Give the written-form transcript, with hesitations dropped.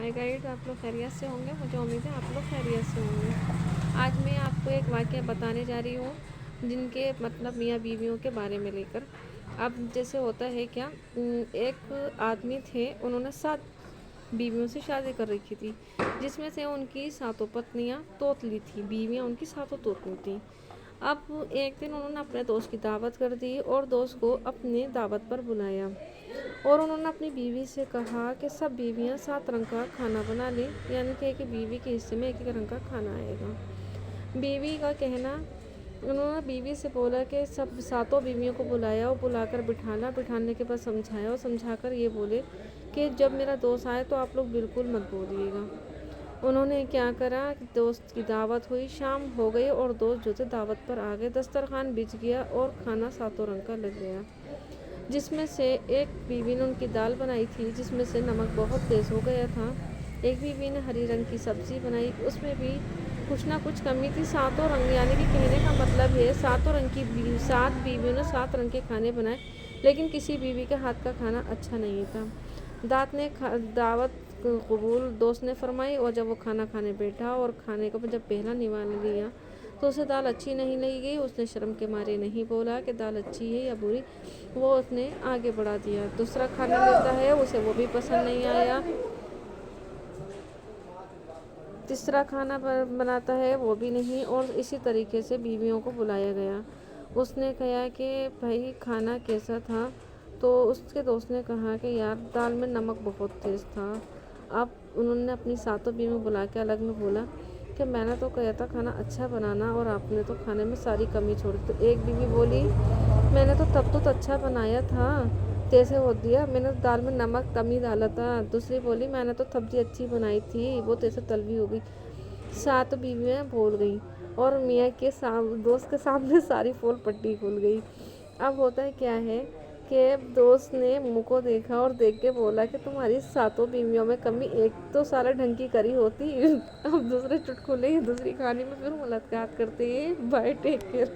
हाय guide, आप लोग खैरियत से होंगे। मुझे उम्मीद है आप लोग खैरियत से होंगे। आज मैं आपको एक वाक़या बताने जा रही हूँ जिनके मतलब मियाँ बीवियों के बारे में लेकर। अब जैसे होता है क्या, एक आदमी थे, उन्होंने 7 बीवियों से शादी कर रखी थी, जिसमें से उनकी 7 पत्नियाँ तोतली थी, बीवियाँ उनकी 7 तोतली थी। अब एक दिन उन्होंने अपने दोस्त की दावत कर दी और दोस्त को अपने दावत पर बुलाया और उन्होंने अपनी बीवी से कहा कि सब बीवियां 7 रंग का खाना बना लें, यानी कि एक बीवी के हिस्से में एक रंग का खाना आएगा। बीवी का कहना, उन्होंने बीवी से बोला कि सब 7 बीवियों को बुलाया और बुलाकर बिठाने के बाद समझाया और समझाकर ये बोले कि जब मेरा दोस्त आए तो आप लोग बिल्कुल मत बोलिएगा। उन्होंने क्या करा, दोस्त की दावत हुई, शाम हो गई और दोस्त जो थे दावत पर आ गए। दस्तरखान बिछ गया और खाना 7 रंग का लग गया, जिसमें से एक बीवी ने उनकी दाल बनाई थी जिसमें से नमक बहुत तेज़ हो गया था। एक बीवी ने हरी रंग की सब्ज़ी बनाई, उसमें भी कुछ ना कुछ कमी थी। 7 रंग, यानी कि कहने का मतलब है 7 रंग की 7 बीवियों ने 7 रंग के खाने बनाए, लेकिन किसी बीवी के हाथ का खाना अच्छा नहीं था। दावत कबूल दोस्त ने फरमाई और जब वो खाना खाने बैठा और खाने को जब पहला निवाला लिया तो उसे दाल अच्छी नहीं लगी गई। उसने शर्म के मारे नहीं बोला कि दाल अच्छी है या बुरी, वो उसने आगे बढ़ा दिया। दूसरा खाना लेता है, उसे वो भी पसंद नहीं आया। तीसरा खाना बनाता है, वो भी नहीं, और इसी तरीके से बीवियों को बुलाया गया। उसने कहा कि भाई खाना कैसा था, तो उसके दोस्त ने कहा कि यार दाल में नमक बहुत तेज़ था। अब उन्होंने अपनी 7 बीवियों बुला के अलग में बोला कि मैंने तो कहा था खाना अच्छा बनाना और आपने तो खाने में सारी कमी छोड़ी। तो एक बीवी बोली, मैंने तो तब तो अच्छा बनाया था, तैसे हो दिया, मैंने तो दाल में नमक कम ही डाला था। दूसरी बोली, मैंने तो सब्जी अच्छी बनाई थी, वो तैसे तलवी हो गई। 7 बीवियाँ बोल गई और मियाँ के दोस्त के सामने सारी पोल पट्टी खुल गई। अब होता है क्या है कि दोस्त ने मुँह को देखा और देख के बोला कि तुम्हारी 7 बीवियों में कमी एक तो सारा ढंग की करी होती। अब दूसरे चुटकुले दूसरी कहानी में फिर मुलाकात करते हैं। Bye, take care.